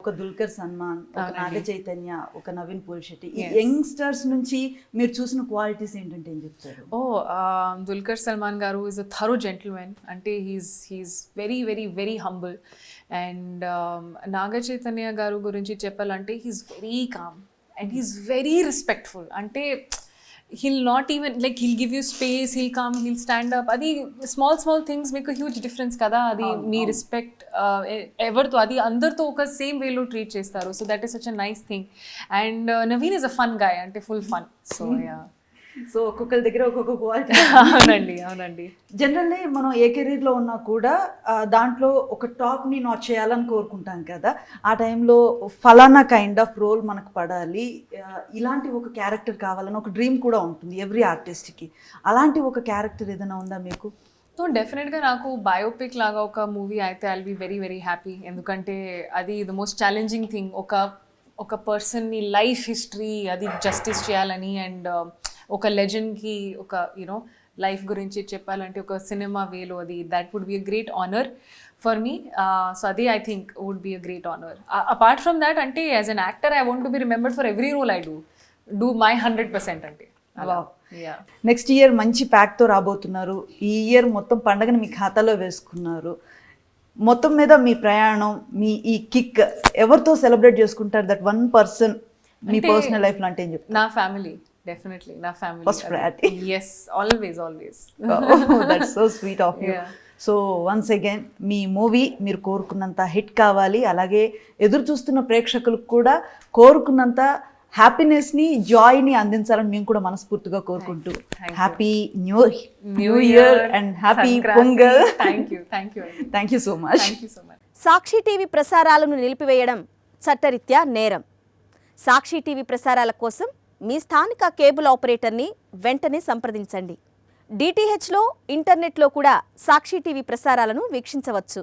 ఒక దుల్కర్ సల్మాన్, ఒక నాగ అవునండి. చైతన్య, ఒక నవీన్ పోల్శెట్టి, ఈ Yes. యంగ్స్టర్స్ నుంచి మీరు చూసిన క్వాలిటీస్ ఏంటంటే ఏం చెప్తారు? దుల్కర్ సల్మాన్ గారు ఈజ్ అ థరో జెంటిల్మెన్. అంటే he's very very very humble. And Naga Chaitanya గారు గురించి చెప్పాలంటే he's very calm and he's very respectful. అంటే he'll not even like he'll give you space, he'll come, he'll stand up. అది small things make a huge difference కదా. అది మీ respect ఎవరితో అది అందరితో ఒక సేమ్ వేలో ట్రీట్ చేస్తారు. So that is such a nice thing. And Naveen is a fun guy, అంటే full fun. So yeah. So ఒక్కొక్కరి దగ్గర ఒక్కొక్క క్వాలిటీ. అవునండి. జనరల్లీ మనం ఏ కెరీర్లో ఉన్నా కూడా దాంట్లో ఒక టాప్ని నాట్ చేయాలని కోరుకుంటాం కదా. ఆ టైంలో ఫలానా కైండ్ ఆఫ్ రోల్ మనకు పడాలి, ఇలాంటి ఒక క్యారెక్టర్ కావాలని ఒక డ్రీమ్ కూడా ఉంటుంది ఎవ్రీ ఆర్టిస్ట్కి. అలాంటి ఒక క్యారెక్టర్ ఏదైనా ఉందా మీకు? సో డెఫినెట్గా నాకు బయోపిక్ లాగా ఒక మూవీ అయితే I'll be very very happy. ఎందుకంటే అది ద మోస్ట్ ఛాలెంజింగ్ థింగ్. ఒక పర్సన్ని లైఫ్ హిస్టరీ అది జస్టిస్ చేయాలని, అండ్ ఒక లెజెండ్కి ఒక లైఫ్ గురించి చెప్పాలంటే ఒక సినిమా వేలో అది that would be a great honour for me. So అది I think would be a great honour. Apart from that, అంటే as an actor I want to be remembered for every role I do my 100%. అంటే next year మంచి ప్యాక్తో రాబోతున్నారు. ఈ year మొత్తం పండగని మీ ఖాతాలో వేసుకున్నారు. మొత్తం మీద మీ ప్రయాణం, మీ ఈ కిక్ ఎవరితో సెలబ్రేట్ చేసుకుంటారు? That one person me personal life లో అంటే ఏం చెప్తారు? నా ఫ్యామిలీ, డెఫినెట్లీ నా family first priority. yes, always. That's so sweet of you. So once again me movie మీరు కోరుకున్నంత హిట్ కావాలి, అలాగే ఎదురు చూస్తున్న ప్రేక్షకులకు కూడా కోరుకున్నంత హ్యాపీనెస్ని, జాయ్ని అందించాలని మేము కూడా మనస్ఫూర్తిగా కోరుకుంటూ happy new year and happy Pongal. Thank you so much. Sakshi TV ప్రసారాలను నిలిపివేయడం చట్టరీత్యా నేరం. సాక్షి టీవీ ప్రసారాల కోసం మీ స్థానిక కేబుల్ ఆపరేటర్ని వెంటనే సంప్రదించండి. డిటిహెచ్లో, ఇంటర్నెట్లో కూడా సాక్షి టీవీ ప్రసారాలను వీక్షించవచ్చు.